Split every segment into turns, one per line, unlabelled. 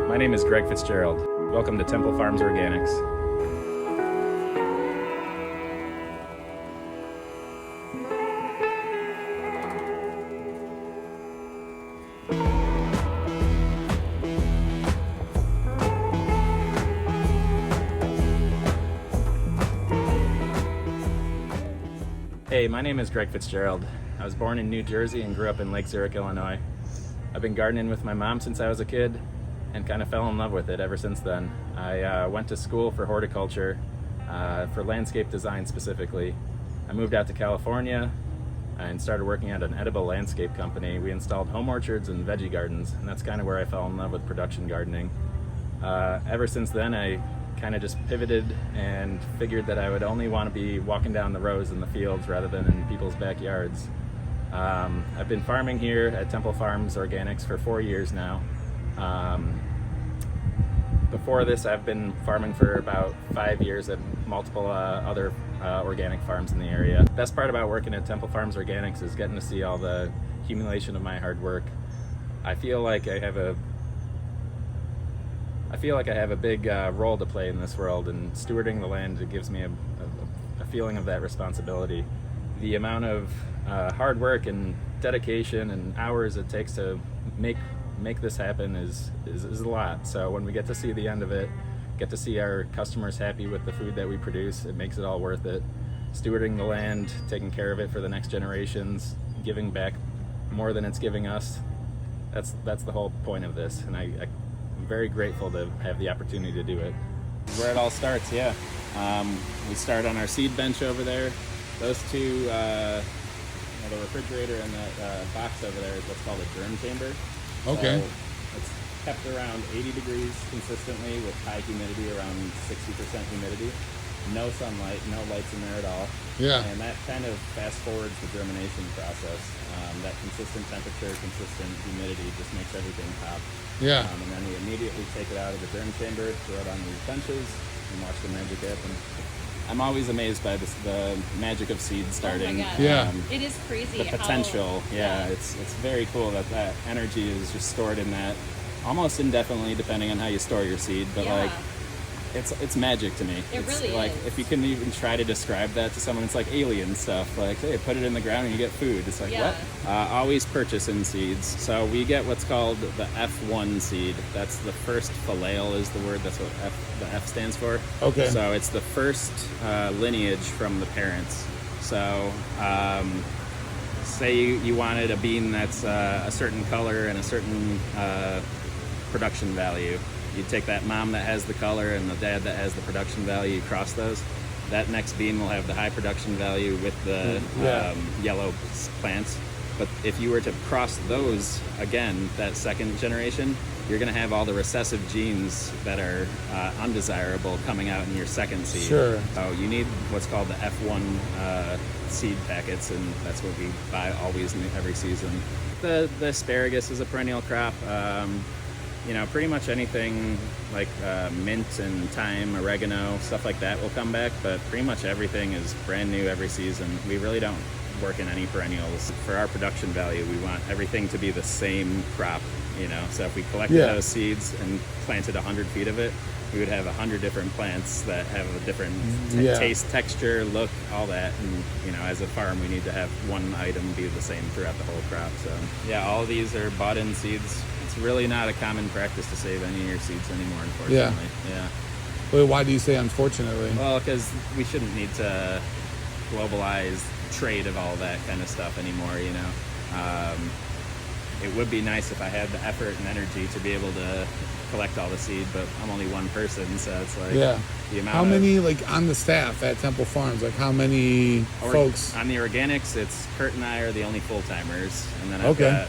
My name is Greg Fitzgerald. Welcome to Temple Farms Organics. Hey, my name is Greg Fitzgerald. I was born in New Jersey and grew up in Lake Zurich, Illinois. I've been gardening with my mom since I was a kid and kind of fell in love with it ever since then. I went to school for horticulture, for landscape design specifically. I moved out to California and started working at an edible landscape company. We installed home orchards and veggie gardens, and that's kind of where I fell in love with production gardening. Ever since then, I kind of just pivoted and figured that I would only want to be walking down the rows in the fields rather than in people's backyards. I've been farming here at Temple Farms Organics for 4 years now. Before this, I've been farming for about 5 years at multiple other organic farms in the area. The best part about working at Temple Farms Organics is getting to see all the accumulation of my hard work. I feel like I have a big role to play in this world, and stewarding the land, it gives me a feeling of that responsibility. The amount of hard work and dedication and hours it takes to make this happen is a lot. So when we get to see the end of it, get to see our customers happy with the food that we produce, it makes it all worth it. Stewarding the land, taking care of it for the next generations, giving back more than it's giving us, that's the whole point of this, and I'm very grateful to have the opportunity to do it. Where it all starts, yeah. We start on our seed bench over there. Those two, the refrigerator and that box over there is what's called a germ chamber.
Okay.
So it's kept around 80 degrees consistently with high humidity, around 60% humidity. No sunlight, no lights in there at all.
Yeah.
And that kind of fast forwards the germination process. That consistent temperature, consistent humidity just makes everything pop.
Yeah.
And then we immediately take it out of the germ chamber, throw it on these benches, and watch the magic happen. I'm always amazed by the magic of seed starting.
Oh my God.
Yeah.
It is crazy.
The potential, it's very cool that energy is just stored in that almost indefinitely, depending on how you store your seed. But like, it's magic to me.
It
it's
really
like
is.
if you can even try to describe that to someone, it's like alien stuff. Like, hey, put it in the ground and you get food. It's like, what? Always purchase in seeds. So we get what's called the F1 seed. That's the first filial is the word. That's what the F stands for.
Okay.
So it's the first lineage from the parents. So say you wanted a bean that's a certain color and a certain production value. You take that mom that has the color and the dad that has the production value, you cross those. That next bean will have the high production value with the yellow plants. But if you were to cross those again, that second generation, you're going to have all the recessive genes that are undesirable coming out in your second seed.
Sure.
So you need what's called the F1 seed packets, and that's what we buy always every season. The asparagus is a perennial crop. Pretty much anything like mint and thyme, oregano, stuff like that will come back, but pretty much everything is brand new every season. We really don't work in any perennials. For our production value, we want everything to be the same crop, So if we collected those seeds and planted 100 feet of it, we would have 100 different plants that have a different taste, texture, look, all that. And, as a farm, we need to have one item be the same throughout the whole crop. So, all of these are bought-in seeds. It's really not a common practice to save any of your seeds anymore, unfortunately. Yeah.
Wait, why do you say unfortunately?
Well, because we shouldn't need to globalize trade of all that kind of stuff anymore, It would be nice if I had the effort and energy to be able to collect all the seed, but I'm only one person, so it's like the amount.
How many on the staff at Temple Farms? Like how many folks?
On the organics, it's Kurt and I are the only full-timers, and then I've got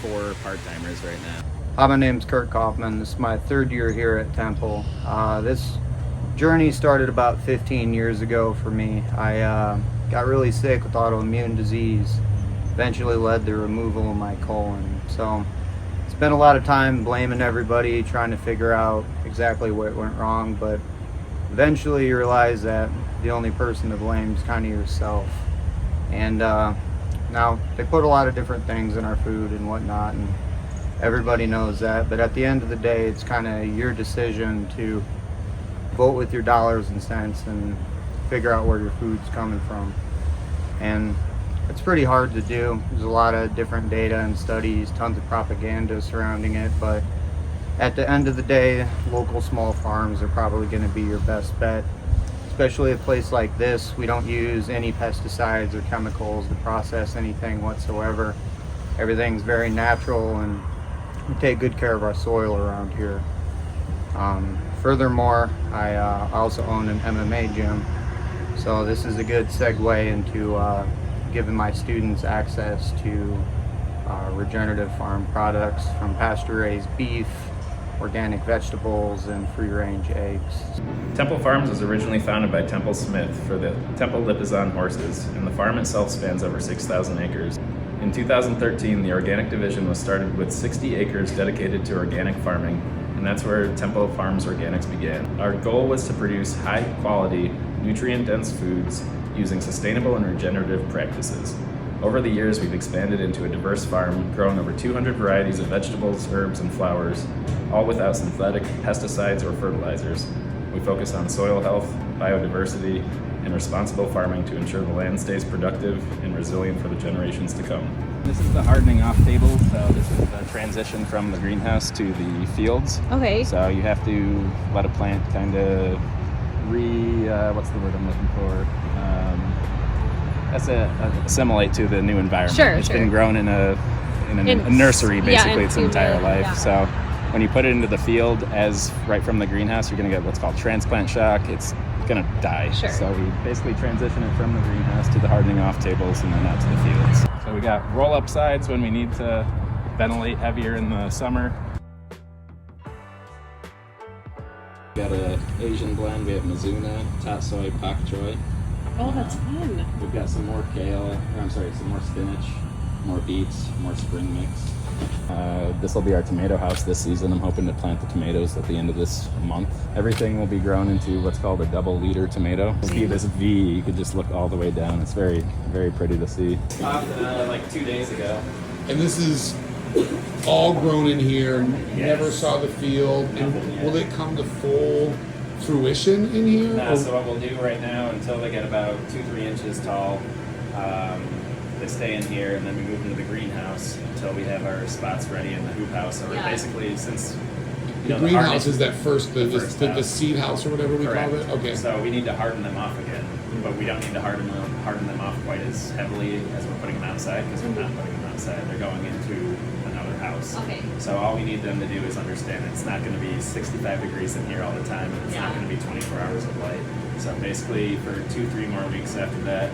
4 part-timers right now.
Hi, my name's Kurt Kaufman. This is my 3rd year here at Temple. This journey started about 15 years ago for me. I got really sick with autoimmune disease. Eventually led to removal of my colon. So spent a lot of time blaming everybody, trying to figure out exactly what went wrong, but eventually you realize that the only person to blame is kind of yourself. And now they put a lot of different things in our food and whatnot, and Everybody knows that, but at the end of the day, it's kind of your decision to vote with your dollars and cents and figure out where your food's coming from. And it's pretty hard to do. There's a lot of different data and studies, tons of propaganda surrounding it, but at the end of the day, local small farms are probably going to be your best bet. Especially a place like this, we don't use any pesticides or chemicals to process anything whatsoever. Everything's very natural, and we take good care of our soil around here. Furthermore, I also own an MMA gym, so this is a good segue into giving my students access to regenerative farm products, from pasture-raised beef, organic vegetables, and free-range eggs.
Temple Farms was originally founded by Temple Smith for the Temple Lipizan horses, and the farm itself spans over 6,000 acres. In 2013, the organic division was started with 60 acres dedicated to organic farming, and that's where Temple Farms Organics began. Our goal was to produce high-quality, nutrient-dense foods using sustainable and regenerative practices. Over the years, we've expanded into a diverse farm, growing over 200 varieties of vegetables, herbs, and flowers, all without synthetic pesticides or fertilizers. We focus on soil health, biodiversity, and responsible farming to ensure the land stays productive and resilient for the generations to come. This is the hardening off table, so this is the transition from the greenhouse to the fields.
Okay.
So you have to let a plant kind of what's the word I'm looking for? Assimilate to the new environment.
Sure,
It's been grown in a nursery basically its entire life.
Yeah.
So when you put it into the field as right from the greenhouse, you're going to get what's called transplant shock. It's going to die.
Sure.
So we basically transition it from the greenhouse to the hardening off tables and then out to the fields. So we got roll up sides when we need to ventilate heavier in the summer. We got a Asian blend. We have Mizuna, Tatsoi, Pak Choi.
Oh, that's fun.
We've got some more some more spinach, more beets, more spring mix. This will be our tomato house this season. I'm hoping to plant the tomatoes at the end of this month. Everything will be grown into what's called a double leader tomato. See this V, you could just look all the way down. It's very, very pretty to see. Like 2 days ago.
And this is all grown in here, never saw the field. And will it come to full fruition in here?
No, so what we'll do right now, until they get about 2-3 inches tall, they stay in here, and then we move into the greenhouse until we have our spots ready in the hoop house. So we're basically, since
the greenhouse is that the seed house or whatever we
Correct.
call it? Okay.
So we need to harden them off again, but we don't need to harden them off quite as heavily as we're putting them outside, because we're not putting them outside. They're going into another house.
Okay.
So all we need them to do is understand it's not going to be 65 degrees in here all the time, and it's not going to be 24 hours of light. So basically, for 2-3 more weeks after that,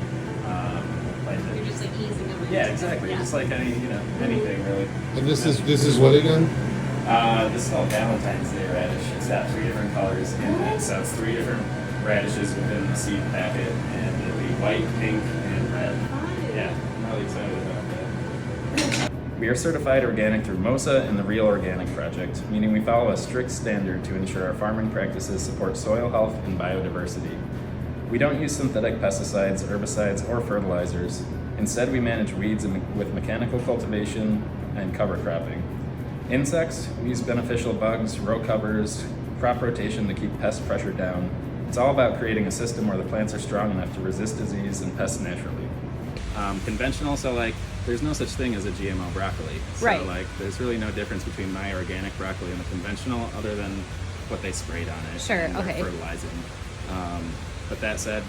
You're just like easing them in.
yeah, exactly.
Yeah.
Just like anything really.
And this is what again?
This is called Valentine's Day radish. It's got 3 different colors in it, so it's 3 different radishes within the seed packet, and it'll be white, pink, and red. Yeah, I'm really excited about that. We are certified organic through MOSA and the Real Organic Project, meaning we follow a strict standard to ensure our farming practices support soil health and biodiversity. We don't use synthetic pesticides, herbicides, or fertilizers. Instead, we manage weeds with mechanical cultivation and cover cropping. Insects, we use beneficial bugs, row covers, crop rotation to keep pest pressure down. It's all about creating a system where the plants are strong enough to resist disease and pests naturally. Conventional, so there's no such thing as a GMO broccoli. So
Right.
there's really no difference between my organic broccoli and the conventional, other than what they sprayed on it.
Sure,
and their
okay.
fertilizing. But that said,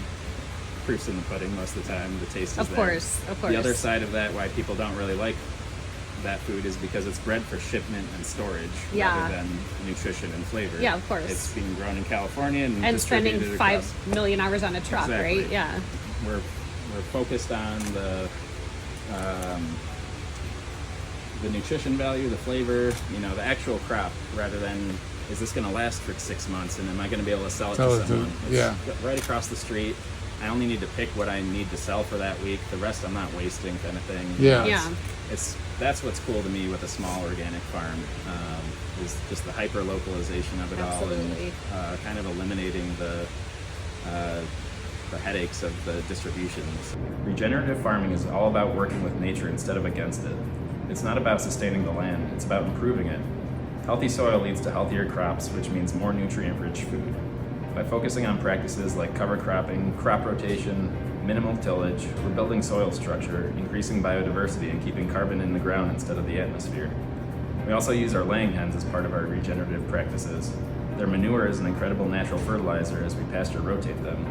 proof's in the pudding most of the time. The taste is
Of
there.
course.
The other side of that, why people don't really like that food, is because it's bred for shipment and storage rather than nutrition and flavor.
Yeah, of course.
It's being grown in California and
spending
distributed
5
across.
million hours on a truck,
Exactly.
right? Yeah.
We're focused on the nutrition value, the flavor, the actual crop, rather than is this going to last for 6 months and am I going to be able to sell it to someone? It's right across the street. I only need to pick what I need to sell for that week. The rest I'm not wasting, kind of thing.
Yeah.
That's what's cool to me with a small organic farm, is just the hyper localization of it
Absolutely.
all, and kind of eliminating the headaches of the distributions. Regenerative farming is all about working with nature instead of against it. It's not about sustaining the land, it's about improving it. Healthy soil leads to healthier crops, which means more nutrient-rich food. By focusing on practices like cover cropping, crop rotation, minimal tillage, we're building soil structure, increasing biodiversity, and keeping carbon in the ground instead of the atmosphere. We also use our laying hens as part of our regenerative practices. Their manure is an incredible natural fertilizer as we pasture rotate them.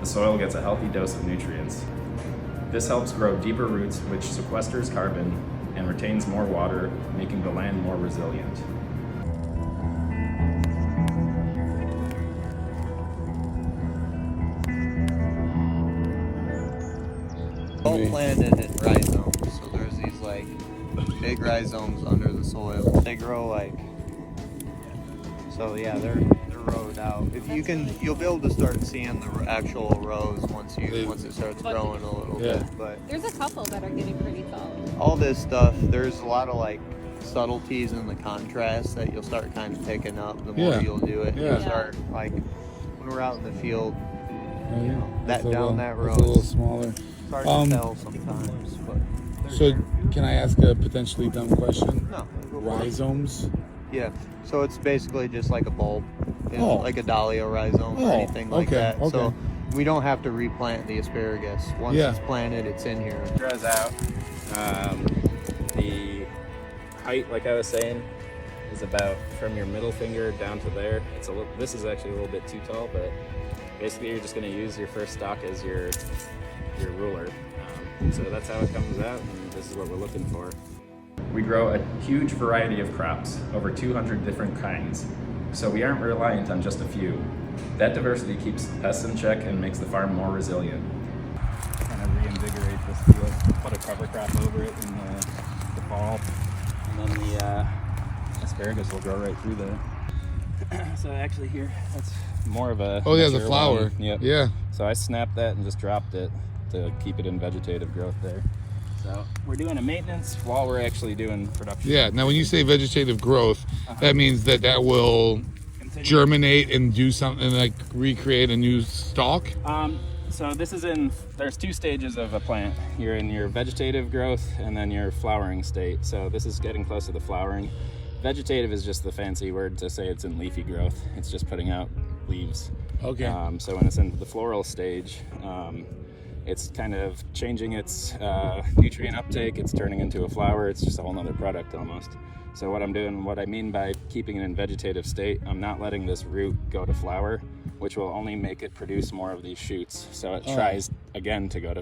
The soil gets a healthy dose of nutrients. This helps grow deeper roots, which sequesters carbon and retains more water, making the land more resilient.
All planted in rhizomes, so there's these like big rhizomes under the soil. They grow like, so yeah, they're rowed out. If you can, you'll be able to start seeing the actual rows once it starts growing a little bit. But
There's a couple that are getting pretty tall.
all this stuff, there's a lot of like subtleties in the contrast that you'll start kind of picking up the more you'll do it.
Yeah.
You'll start like when we're out in the field,
Oh, yeah.
that down that road.
It's a little smaller.
It's hard to tell sometimes, but
So, can I ask a potentially dumb question?
no.
Rhizomes?
Yeah, so it's basically just like a bulb,
Oh.
like a dahlia rhizome or anything like
okay,
that. So
okay.
we don't have to replant the asparagus. Once it's planted, it's in here.
Draws out. The height, like I was saying, is about from your middle finger down to there. It's a little. This is actually a little bit too tall, but basically you're just going to use your first stalk as your ruler. So that's how it comes out, and this is what we're looking for. We grow a huge variety of crops, over 200 different kinds, so we aren't reliant on just a few. That diversity keeps pests in check and makes the farm more resilient. Kind of reinvigorate this field, put a cover crop over it in the fall, and then the asparagus will grow right through there. So actually here, that's more of a...
Oh yeah, the
mature
flower.
one. Yep.
Yeah.
So I snapped that and just dropped it to keep it in vegetative growth there. So we're doing a maintenance while we're actually doing production.
Yeah. Now, when you say vegetative growth, that means that will germinate and do something like recreate a new stalk.
So this is there's two stages of a plant. You're in your vegetative growth and then your flowering state. So this is getting close to the flowering. Vegetative is just the fancy word to say it's in leafy growth. It's just putting out leaves.
Okay.
So when it's in the floral stage, it's kind of changing its nutrient uptake. It's turning into a flower. It's just a whole nother product almost. So what I mean by keeping it in vegetative state, I'm not letting this root go to flower, which will only make it produce more of these shoots. So it tries again to go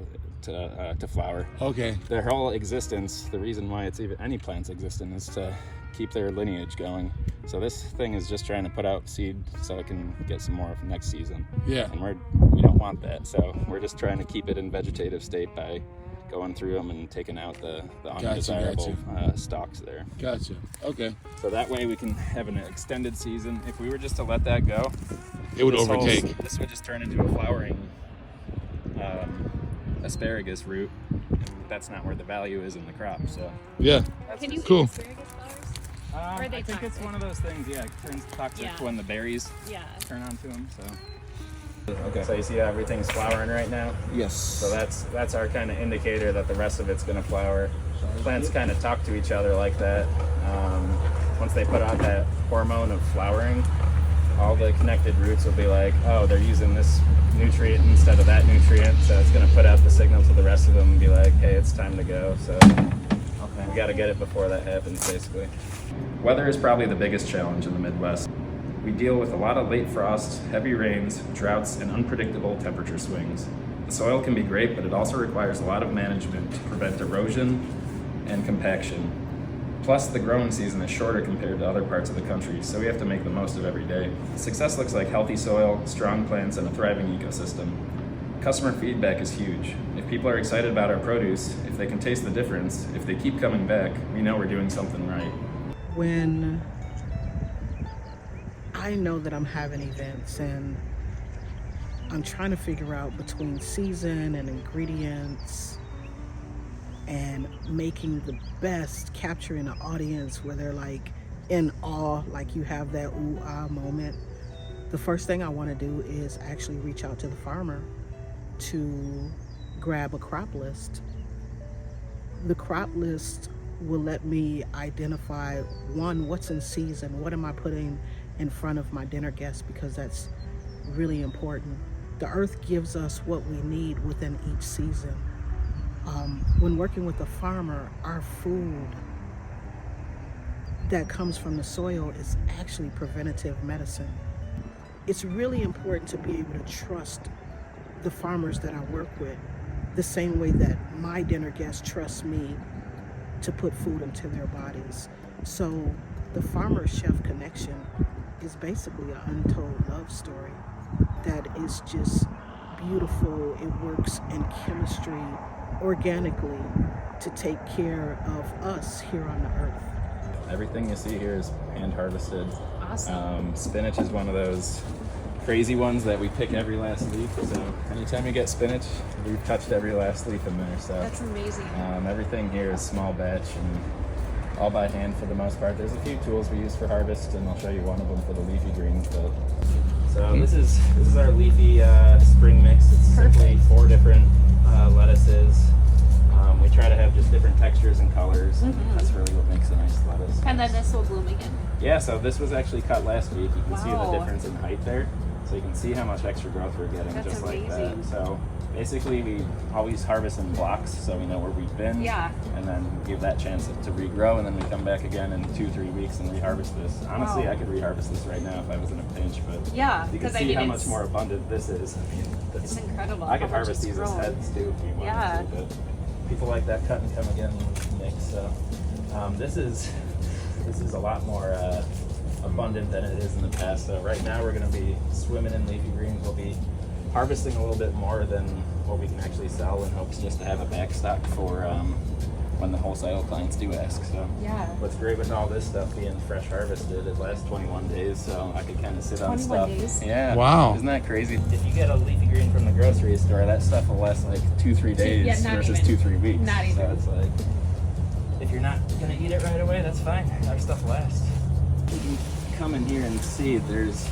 to flower.
Okay.
Their whole existence, the reason why it's even any plant's existence is to keep their lineage going. So this thing is just trying to put out seed so it can get some more next season.
Yeah.
And we don't want that. So we're just trying to keep it in vegetative state by going through them and taking out the undesirable stalks there.
Gotcha. Okay.
So that way we can have an extended season. If we were just to let that go,
It would overtake.
This would just turn into a flowering asparagus root. And that's not where the value is in the crop. So
Yeah.
Can you
Cool.
eat asparagus flowers? Or are they
I think it's
toxic?
one of those things. Yeah, it turns toxic when the berries
Yeah.
turn onto them. So. Okay. So you see how everything's flowering right now?
Yes.
So that's our kind of indicator that the rest of it's going to flower. Plants kind of talk to each other like that. Once they put out that hormone of flowering, all the connected roots will be like, oh, they're using this nutrient instead of that nutrient, so it's going to put out the signal to the rest of them and be like, hey, it's time to go. So we got to get it before that happens, basically. Weather is probably the biggest challenge in the Midwest. We deal with a lot of late frost, heavy rains, droughts, and unpredictable temperature swings. The soil can be great, but it also requires a lot of management to prevent erosion and compaction. Plus, the growing season is shorter compared to other parts of the country, so we have to make the most of every day. Success looks like healthy soil, strong plants, and a thriving ecosystem. Customer feedback is huge. If people are excited about our produce, if they can taste the difference, if they keep coming back, we know we're doing something right.
When I know that I'm having events and I'm trying to figure out between season and ingredients and making the best, capturing an audience where they're like in awe, like you have that ooh ah moment, the first thing I want to do is actually reach out to the farmer to grab a crop list. The crop list will let me identify, one, what's in season, what am I putting in front of my dinner guests, because that's really important. The earth gives us what we need within each season. When working with a farmer, our food that comes from the soil is actually preventative medicine. It's really important to be able to trust the farmers that I work with the same way that my dinner guests trust me to put food into their bodies. So the farmer-chef connection is basically an untold love story that is just beautiful. It works in chemistry organically to take care of us here on the earth.
Everything you see here is hand harvested.
Awesome.
Spinach is one of those crazy ones that we pick every last leaf. So anytime you get spinach, we've touched every last leaf in there. So
That's amazing.
everything here is small batch and all by hand for the most part. There's a few tools we use for harvest, and I'll show you one of them for the leafy greens. But so this is our leafy spring mix. It's simply 4 different lettuces. We try to have just different textures and colors. That's really what makes a nice lettuce.
And then this will bloom again.
Yeah, so this was actually cut last week. You can see the
Wow.
difference in height there. So you can see how much extra growth we're getting.
That's
just like that.
amazing.
So basically we always harvest in blocks so we know where we've been.
Yeah.
And then give that chance to regrow, and then we come back again in 2-3 weeks and reharvest this. Honestly,
Wow.
I could reharvest this right now if I was in a pinch, but
Yeah,
you can
because
see
I mean
how much
it's,
more abundant this is. I mean,
it's incredible.
I could
how much
harvest
it's
these as
grown.
heads too if we wanted
Yeah.
to, but people like that cut and come again mix. So this is a lot more abundant than it is in the past. So right now we're going to be swimming in leafy greens. We'll be harvesting a little bit more than what we can actually sell in hopes just to have a backstock for when the wholesale clients do ask. So
Yeah.
what's great with all this stuff being fresh harvested, it lasts 21 days, so I could kind of sit on
21
stuff.
days?
Yeah.
Wow.
Isn't that crazy? If you get a leafy green from the grocery store, that stuff will last like 2-3 days
yeah, not
versus
even.
2-3 weeks.
Not even.
So it's like, if you're not gonna eat it right away, that's fine. Our stuff lasts. You can come in here and see there's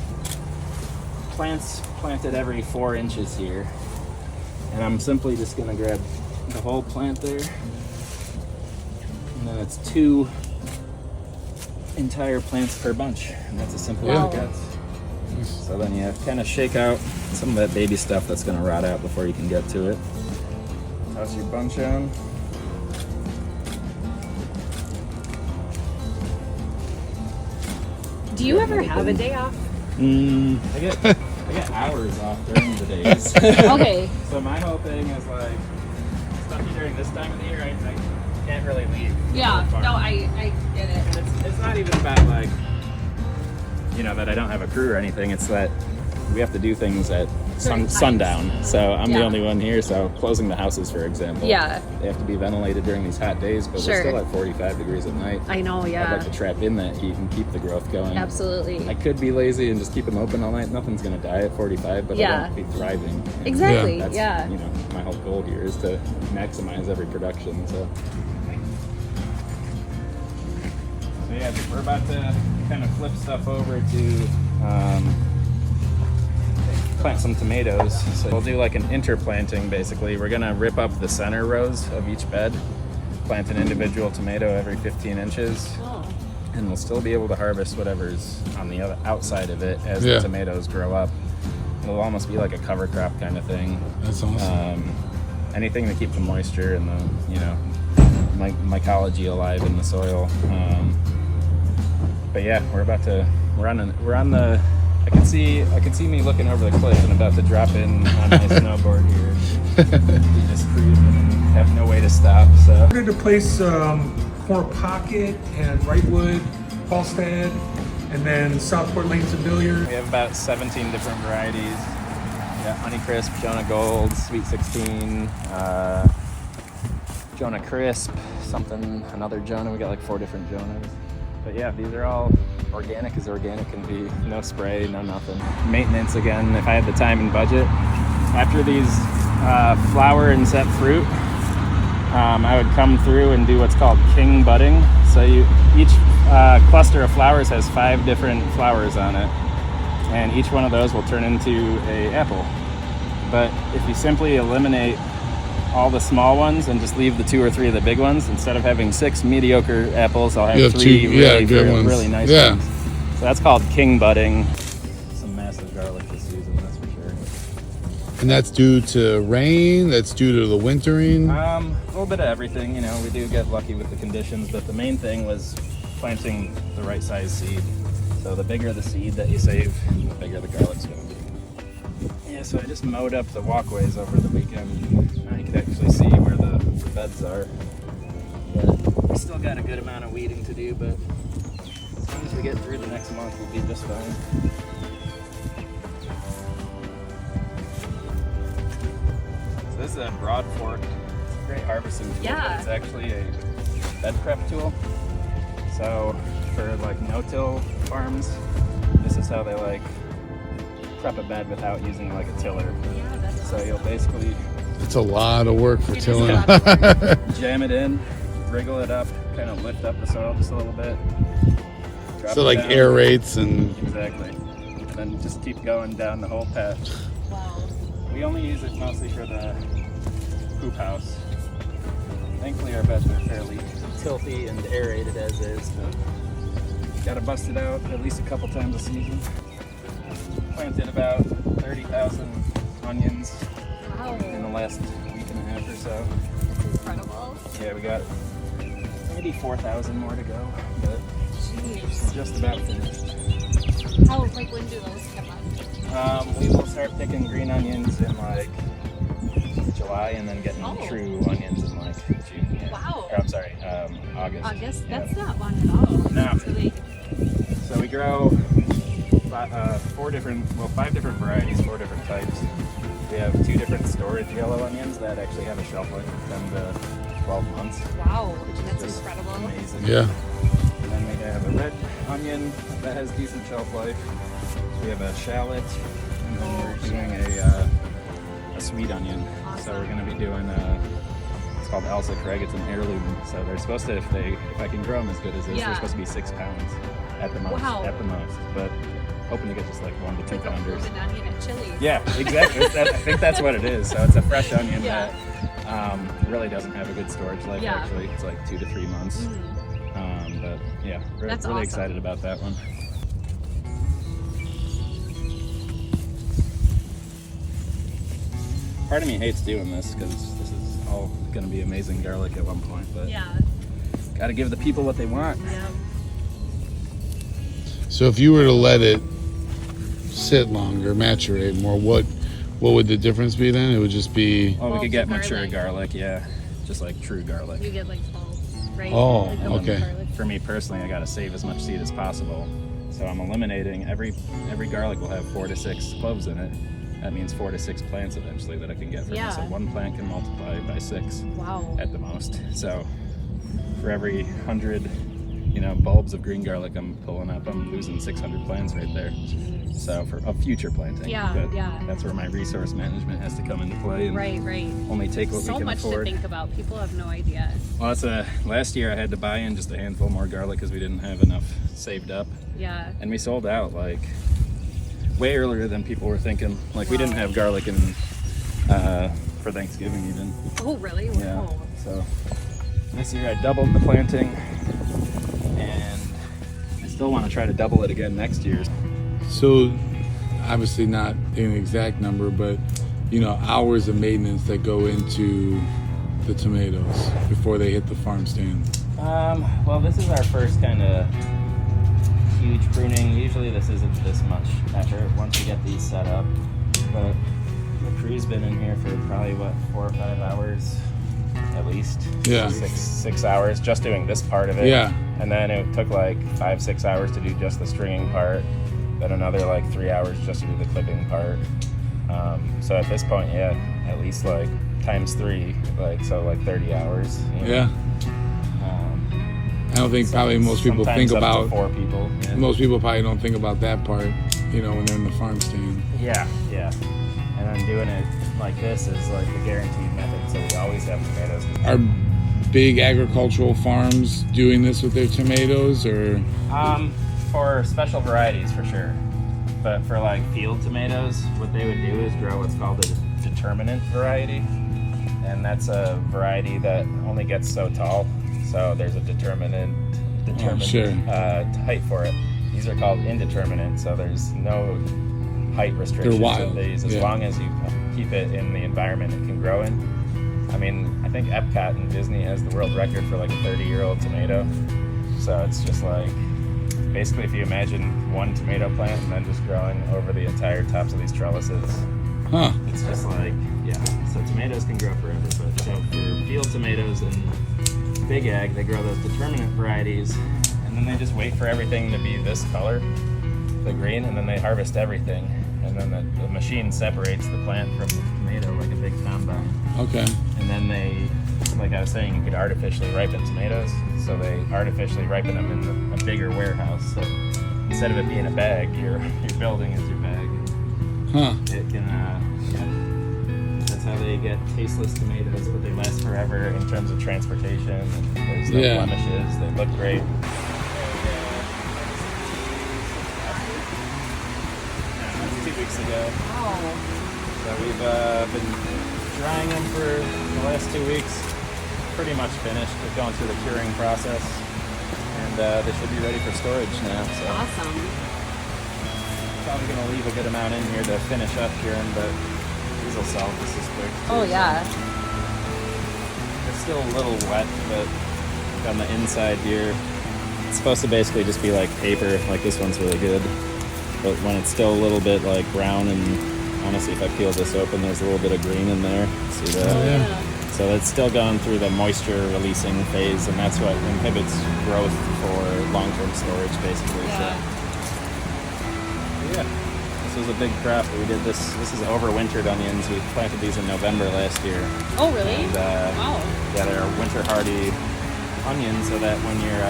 plants planted every 4 inches here. And I'm simply just gonna grab the whole plant there. And then it's 2 entire plants per bunch. And that's as simple
Wow.
as it gets. So then you kind of shake out some of that baby stuff that's gonna rot out before you can get to it. Toss your bunch on.
Do you ever have a day off?
I get hours off during the days.
Okay.
So my whole thing is like, especially during this time of the year, I can't really leave.
Yeah.
the farm.
No, I get it.
And it's not even about like, you know, that I don't have a crew or anything. It's that we have to do things at
Certain times.
sundown. So I'm the
Yeah.
only one here. So closing the houses, for example.
Yeah.
They have to be ventilated during these hot days, but
Sure.
we're still at 45 degrees at night.
I know.
I'd
Yeah.
like to trap in that heat and keep the growth going.
Absolutely.
I could be lazy and just keep them open all night. Nothing's gonna die at 45, but I
Yeah.
won't be thriving. And
Exactly.
That's,
Yeah.
you know, my whole goal here is to maximize every production. So yeah, we're about to kind of flip stuff over to plant some tomatoes. So we'll do like an interplanting basically. We're gonna rip up the center rows of each bed, plant an individual tomato every 15 inches.
Oh.
And we'll still be able to harvest whatever's on the other outside of it as
Yeah.
the tomatoes grow up. It'll almost be like a cover crop kind of thing.
That's awesome.
Anything to keep the moisture and the, you know, mycology alive in the soil. But yeah, we're on the. I can see me looking over the cliff and about to drop in on my snowboard here and just cruise and have no way to stop. So.
Ordered to place Corner Pocket and Wrightwood, Halstead, and then Southport Lanes and Billiard.
We have about 17 different varieties. We got Honeycrisp, Jonah Gold, Sweet 16, Jonah Crisp, another Jonah. We got like 4 different Jonahs. But yeah, these are all organic as organic can be. No spray, no nothing. Maintenance again, if I had the time and budget. After these flower and set fruit, I would come through and do what's called king budding. So each cluster of flowers has 5 different flowers on it, and each one of those will turn into an apple. But if you simply eliminate all the small ones and just leave the 2 or 3 of the big ones. Instead of having 6 mediocre apples, I'll
You
have
have
3
two-
really,
good ones.
really nice
Yeah.
ones. So that's called king budding. Some massive garlic this season, that's for sure.
And that's due to rain. That's due to the wintering.
A little bit of everything, you know. We do get lucky with the conditions, but the main thing was planting the right size seed. So the bigger the seed that you save, the bigger the garlic's going to be. Yeah, so I just mowed up the walkways over the weekend. Now you can actually see where the beds are. But we still got a good amount of weeding to do, but as long as we get through the next month, we'll be just fine. So this is a broad fork. It's a great harvesting tool,
Yeah.
but it's actually a bed prep tool. So for like no-till farms, this is how they like prep a bed without using like a tiller.
Yeah, that's
So you'll basically
It's a lot of work for
It is
tilling.
a lot of work.
jam it in, wriggle it up, kind of lift up the soil just a little bit. Drop
So
it
like
down.
aerates and
Exactly. And then just keep going down the whole path.
wow.
We only use it mostly for the hoop house. Thankfully our beds are fairly tilthy and aerated as is, but gotta bust it out at least a couple times a season. Planted about 30,000 onions
Wow.
in the last week and a half or so.
That's incredible.
Yeah, we got maybe 4,000 more to go, but we're
Jeez.
just about finished.
How, like, when do those come up?
We will start picking green onions in like July and then getting
Oh.
true onions in like June. Yeah.
Wow.
Or, I'm sorry, August.
August?
Yeah.
That's not long at all.
No.
That's really,
So we grow 5 different varieties, 4 different types. We have 2 different storage yellow onions that actually have a shelf life of 10 to 12 months,
wow.
which is
That's
just
incredible.
amazing.
yeah.
And then we have a red onion that has decent shelf life. We have a shallot, and then we're doing a sweet onion. So we're going to be doing it's called Elsa Craig. It's an heirloom. So they're supposed to, if I can grow them as good as this,
Yeah.
they're supposed to be 6 pounds at the most.
Wow.
At the most, but hoping to get just like 1 to 2
Like a
pounders.
frozen onion at Chili's.
Yeah, exactly. I think that's what it is. So it's a fresh onion
Yeah.
that really doesn't have a good storage life.
Yeah.
Actually, it's like 2 to 3 months. But yeah,
That's
really
awesome.
excited about that one. Part of me hates doing this because this is all going to be amazing garlic at one point, but
Yeah.
got to give the people what they want.
Yeah.
So if you were to let it sit longer, maturate more, what would the difference be then? It would just be
Oh, we
Bulbs
could get
of
mature
garlic.
garlic, yeah, just like true garlic.
You get like bulbs, right?
Oh,
Like the one with
okay.
garlic.
For me personally, I got to save as much seed as possible. So I'm eliminating every garlic will have 4 to 6 cloves in it. That means 4 to 6 plants eventually that I can get from
Yeah.
it. So 1 plant can multiply by 6
Wow.
at the most. So for every 100, bulbs of green garlic I'm pulling up, I'm losing 600 plants right there. So for a future planting,
Yeah,
but
yeah.
that's where my resource management has to come into play and
Right, right.
only take what
So
we can
much
afford.
to think about. People have no idea.
Well, last year I had to buy in just a handful more garlic because we didn't have enough saved up.
Yeah.
And we sold out like way earlier than people were thinking. Like we didn't have garlic in for Thanksgiving even.
Oh, really?
Yeah.
Wow.
So this year I doubled the planting, and I still want to try to double it again next year.
so obviously not an exact number, but hours of maintenance that go into the tomatoes before they hit the farm stand.
Well, this is our first kind of huge pruning. Usually this isn't this much effort once we get these set up, but the crew's been in here for probably 4 or 5 hours at least.
Yeah.
6 hours just doing this part of it.
Yeah.
And then it took like 5-6 hours to do just the stringing part, then another like 3 hours just to do the clipping part. So at this point, yeah, at least like times 3, so like 30 hours.
Yeah. I don't think probably most people
Sometimes
think
up to
about
4 people. Yeah.
most people probably don't think about that part, when they're in the farm stand.
Yeah. And then doing it like this is like the guaranteed method, so we always have tomatoes.
Are big agricultural farms doing this with their tomatoes, or
For special varieties, for sure. But for like field tomatoes, what they would do is grow what's called a determinant variety. and that's a variety that only gets so tall. So there's a determined height for it. These are called indeterminate, so there's no height restrictions.
They're wild.
Of these, as long as you keep it in the environment it can grow in. I mean, I think Epcot and Disney has the world record for like a 30-year-old tomato. So it's just like, basically if you imagine one tomato plant and then just growing over the entire tops of these trellises, it's just like, so tomatoes can grow forever. But so for field tomatoes and Big Ag, they grow those determinate varieties, and then they just wait for everything to be this color, the green, and then they harvest everything. And then the machine separates the plant from the tomato like a big combine.
Okay.
And then they, like I was saying, you could artificially ripen tomatoes. So they artificially ripen them in a bigger warehouse. So instead of it being a bag, your building is your bag. It can, that's how they get tasteless tomatoes, but they last forever in terms of transportation. And there's no blemishes. They look great. 2 weeks ago. So we've been drying them for the last 2 weeks. Pretty much finished. We're going through the curing process, and they should be ready for storage now. So
Awesome.
probably going to leave a good amount in here to finish up curing, but these will sell just as quick.
Oh yeah.
They're still a little wet, but on the inside here, it's supposed to basically just be like paper. Like this one's really good. But when it's still a little bit like brown, and honestly if I peel this open, there's a little bit of green in there. See that? So it's still going through the moisture releasing phase, and that's what inhibits growth for long-term storage basically. So this was a big crop. We did this is overwintered onions. We planted these in November last year.
Oh really?
And,
Wow.
Yeah, they're winter hardy onions, so that when you're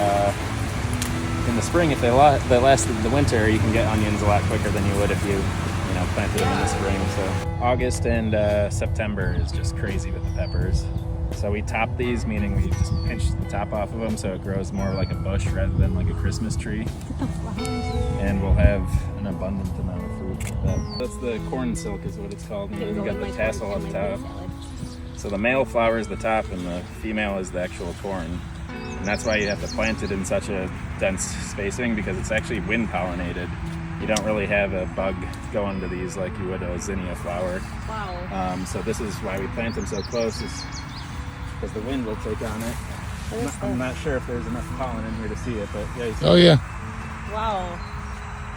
in the spring, if they last the winter, you can get onions a lot quicker than you would if you planted them in the spring. So August and September is just crazy with the peppers. So we top these, meaning we just pinch the top off of them so it grows more like a bush rather than like a Christmas tree. And we'll have an abundant amount of fruit like that. That's the corn silk is what it's called. And then you got the tassel on the top. So the male flower is the top and the female is the actual corn. And that's why you have to plant it in such a dense spacing, because it's actually wind pollinated. You don't really have a bug go into these like you would a zinnia flower.
Wow.
So this is why we plant them so close, is because the wind will take on it. I'm not sure if there's enough pollen in here to see it, but yeah. You see
Wow.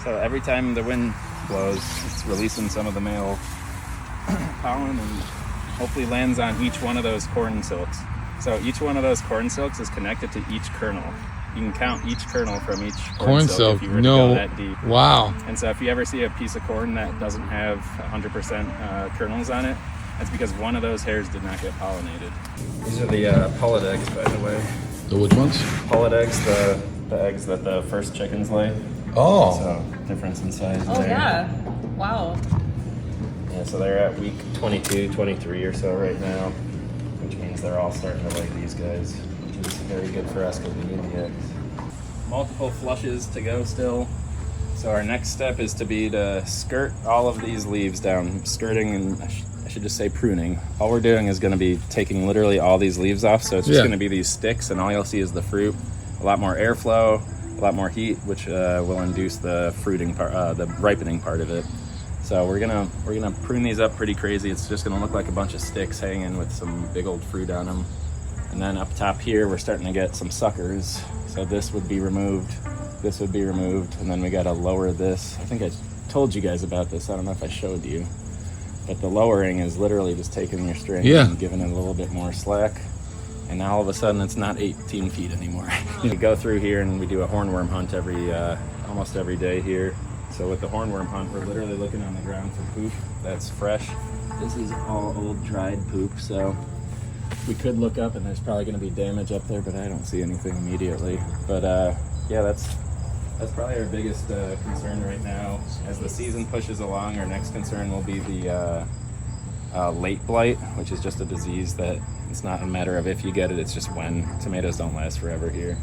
So every time the wind blows, it's releasing some of the male pollen and hopefully lands on each one of those corn silks. So each one of those corn silks is connected to each kernel. You can count each kernel from each corn silk if you were to go that deep.
Wow.
And so if you ever see a piece of corn that doesn't have 100% kernels on it, that's because one of those hairs did not get pollinated. These are the pullet eggs, by the way.
The which ones?
Pullet eggs, the eggs that the first chickens lay.
Oh.
So difference in size
Oh
there.
yeah. Wow.
Yeah, so they're at week 22, 23 or so right now, which means they're all starting to lay these guys, which is very good for us because we need the eggs. Multiple flushes to go still. So our next step is to skirt all of these leaves down, skirting, and I should just say pruning. All we're doing is going to be taking literally all these leaves off, so it's just going to be these sticks, and all you'll see is the fruit. A lot more airflow, a lot more heat, which will induce the fruiting part, the ripening part of it. So we're gonna prune these up pretty crazy. It's just gonna look like a bunch of sticks hanging with some big old fruit on them. And then up top here, we're starting to get some suckers. So this would be removed, this would be removed, and then we gotta lower this. I think I told you guys about this. I don't know if I showed you, but the lowering is literally just taking your string and giving it a little bit more slack. And now all of a sudden it's not 18 feet anymore. We go through here and we do a hornworm hunt almost every day here. So with the hornworm hunt, we're literally looking on the ground for poop that's fresh. This is all old dried poop, so we could look up and there's probably going to be damage up there, but I don't see anything immediately. But yeah, that's probably our biggest concern right now. As the season pushes along, our next concern will be the late blight, which is just a disease that it's not a matter of if you get it, it's just when. Tomatoes don't last forever here.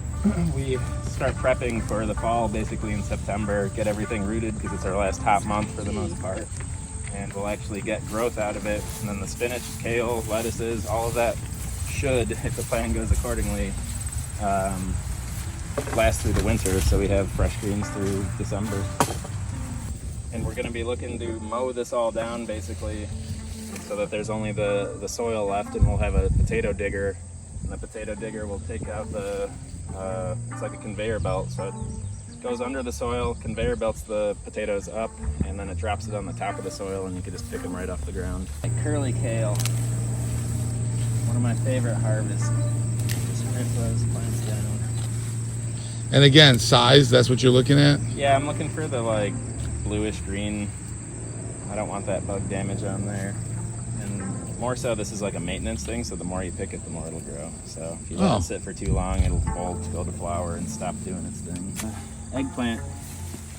We start prepping for the fall basically in September, get everything rooted because it's our last hot month for the most part. and we'll actually get growth out of it. And then the spinach, kale, lettuces, all of that should, if the plan goes accordingly, last through the winter, so we have fresh greens through December. And we're going to be looking to mow this all down basically, so that there's only the soil left, and we'll have a potato digger, and the potato digger will take out the it's like a conveyor belt, so it goes under the soil, conveyor belts the potatoes up, and then it drops it on the top of the soil, and you can just pick them right off the ground. Like curly kale, one of my favorite harvests. Just rip those plants down.
And again, size, that's what you're looking at?
Yeah, I'm looking for the like bluish green. I don't want that bug damage on there. And more so, this is like a maintenance thing, so the more you pick it, the more it'll grow. So if you let it sit for too long, it'll bolt, go to flower, and stop doing its thing. Eggplant,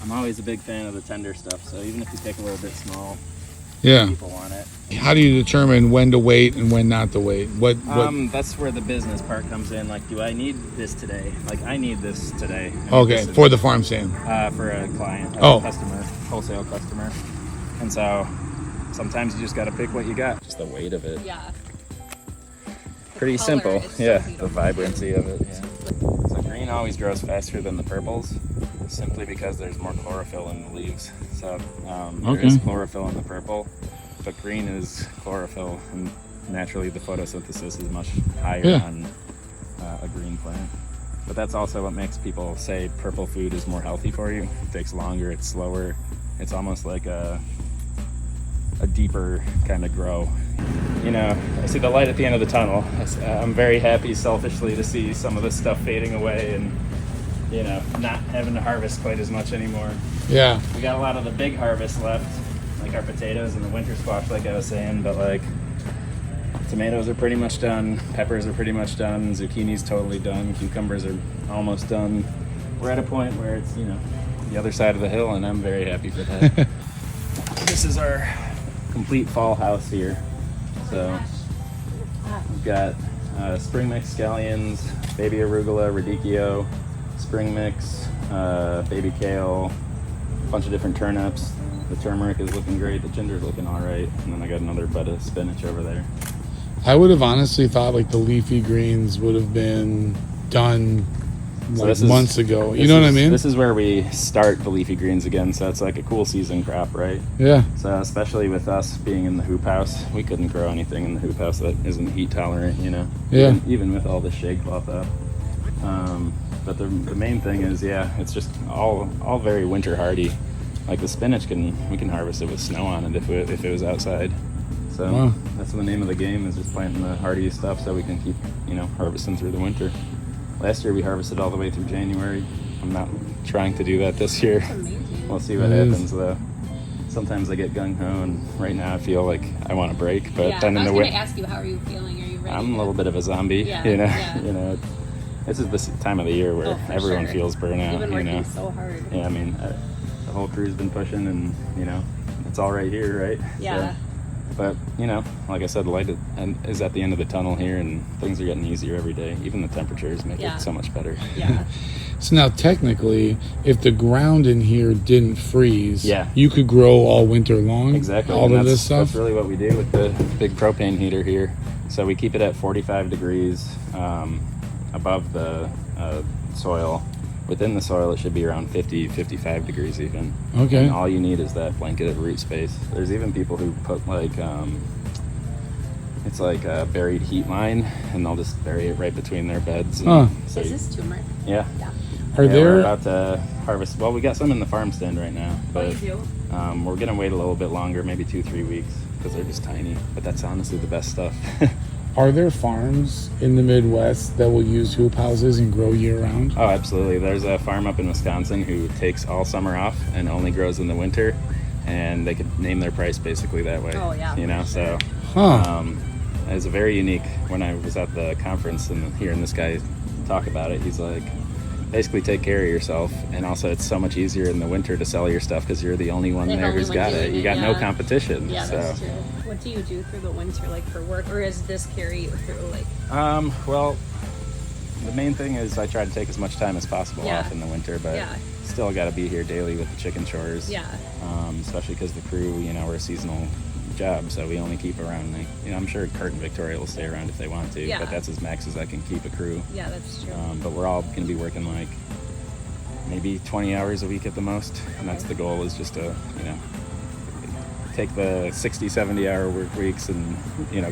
I'm always a big fan of the tender stuff, so even if you pick a little bit small, people want it.
How do you determine when to wait and when not to wait? What?
That's where the business part comes in. Like, do I need this today? Like, I need this today.
Okay, for the farm stand.
For a client, a customer, wholesale customer. And so sometimes you just got to pick what you got. Just the weight of it.
Yeah.
Pretty simple.
So
yeah,
beautiful.
the vibrancy of it. Yeah. So green always grows faster than the purples, simply because there's more chlorophyll in the leaves. So there is chlorophyll in the purple, but green is chlorophyll, and naturally the photosynthesis is much higher on a green plant. But that's also what makes people say purple food is more healthy for you. It takes longer, it's slower. It's almost like a deeper kind of grow. You know, I see the light at the end of the tunnel. I'm very happy selfishly to see some of this stuff fading away and, you know, not having to harvest quite as much anymore.
Yeah.
We got a lot of the big harvests left, like our potatoes and the winter squash, like I was saying, but like tomatoes are pretty much done, peppers are pretty much done, zucchini's totally done, cucumbers are almost done. We're at a point where it's, you know, the other side of the hill, and I'm very happy for that. This is our complete fall house here. So we've got spring mix scallions, baby arugula, radicchio, spring mix, baby kale, a bunch of different turnips. The turmeric is looking great, the ginger's looking all right, and then I got another bed of spinach over there.
I would have honestly thought like the leafy greens would have been done like months ago. You know what I mean?
This is where we start the leafy greens again, so it's like a cool season crop, right?
Yeah.
So especially with us being in the hoop house, we couldn't grow anything in the hoop house that isn't heat tolerant, you know?
Yeah.
Even with all the shade cloth up. But the main thing is, yeah, it's just all very winter hardy. Like the spinach, we can harvest it with snow on it if it was outside. So that's the name of the game, is just planting the hardy stuff so we can keep, you know, harvesting through the winter. Last year we harvested all the way through January. I'm not trying to do that this year. We'll see what happens though. Sometimes I get gung-ho, and right now I feel like I want to break. But then
I was going to ask you, how are you feeling? Are you ready?
I'm a little bit of a zombie, you know. You know, this is the time of the year where everyone feels burnout.
You've been working
you know,
so hard.
Yeah, I mean, the whole crew's been pushing, and you know, it's all right here, right?
Yeah.
So, but you know, like I said, the light is at the end of the tunnel here, and things are getting easier every day. Even the temperatures make it so much better.
Yeah.
So now technically, if the ground in here didn't freeze,
Yeah.
you could grow all winter long.
Exactly.
All
and
of this stuff.
That's really what we do with the big propane heater here. So we keep it at 45 degrees above the soil. Within the soil, it should be around 50, 55 degrees even.
Okay.
And all you need is that blanket of root space. There's even people who put like, it's like a buried heat line, and they'll just bury it right between their beds. And so
Is this turmeric?
Yeah.
Yeah.
We're about to harvest. Well, we got some in the farm stand right now, but
you do?
we're gonna wait a little bit longer, maybe 2-3 weeks, because they're just tiny. But that's honestly the best stuff.
Are there farms in the Midwest that will use hoop houses and grow year round?
Oh, absolutely. There's a farm up in Wisconsin who takes all summer off and only grows in the winter, and they could name their price basically that way.
Oh, yeah.
You know, so it was very unique. When I was at the conference and hearing this guy talk about it, he's like, basically take care of yourself, and also it's so much easier in the winter to sell your stuff because you're the only one there who's got it. You got no competition.
Yeah,
so.
that's true. What do you do through the winter, like for work, or is this carry you through, like?
Well, the main thing is I try to take as much time as possible
Yeah.
off in the winter, but
Yeah.
still got to be here daily with the chicken chores.
Yeah.
Especially because the crew, we're a seasonal job, so we only keep around, I'm sure Kurt and Victoria will stay around if they want to,
Yeah.
but that's as max as I can keep a crew.
Yeah, that's true.
But we're all going to be working like maybe 20 hours a week at the most, and that's the goal, is just to, take the 60, 70 hour work weeks and,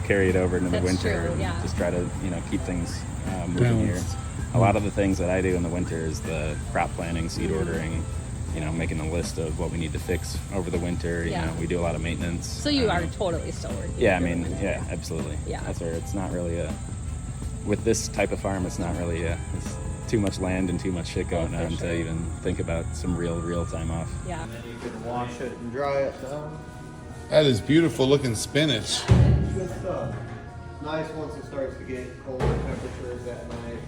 carry it over into the
That's
winter
true,
and
yeah.
just try to, keep things moving here.
Balanced.
A lot of the things that I do in the winter is the crop planning, seed ordering, making a list of what we need to fix over the winter.
Yeah.
We do a lot of maintenance.
So you are totally still working.
Yeah,
during the winter.
yeah, absolutely.
Yeah.
That's where it's not really with this type of farm, it's not really it's too much land and too much shit going
for
on
sure.
to even think about some real time off.
Yeah.
You can wash it and dry it down.
That is beautiful looking spinach.
Good stuff. Nice once it starts to get colder temperatures at night.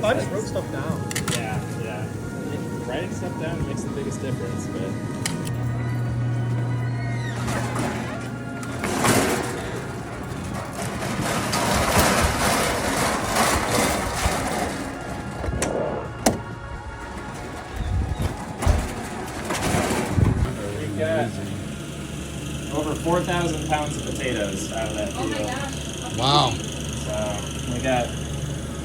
I just wrote stuff down.
Yeah. Writing stuff down makes the biggest difference, but we've got over 4,000 pounds of potatoes out of that field.
Oh my gosh.
Wow.
So we got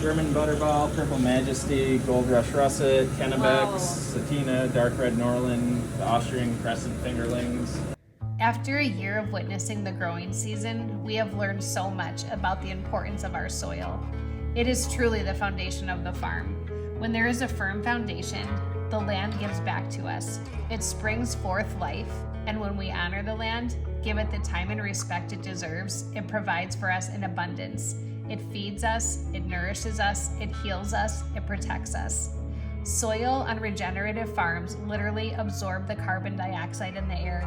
German Butterball, Purple Majesty, Gold Rush Russet, Kennebec,
Wow.
Satina, Dark Red Norland, the Austrian Crescent Fingerlings.
After a year of witnessing the growing season, we have learned so much about the importance of our soil. It is truly the foundation of the farm. When there is a firm foundation, the land gives back to us. It springs forth life, and when we honor the land, give it the time and respect it deserves, it provides for us in abundance. It feeds us, it nourishes us, it heals us, it protects us. Soil on regenerative farms literally absorb the carbon dioxide in the air,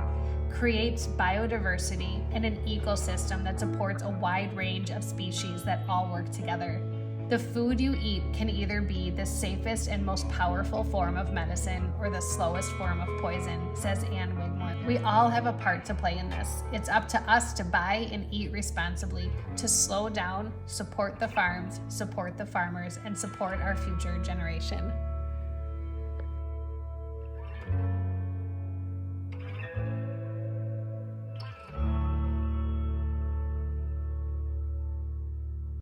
creates biodiversity and an ecosystem that supports a wide range of species that all work together. The food you eat can either be the safest and most powerful form of medicine or the slowest form of poison, says Anne Wigmore. We all have a part to play in this. It's up to us to buy and eat responsibly, to slow down, support the farms, support the farmers, and support our future generation.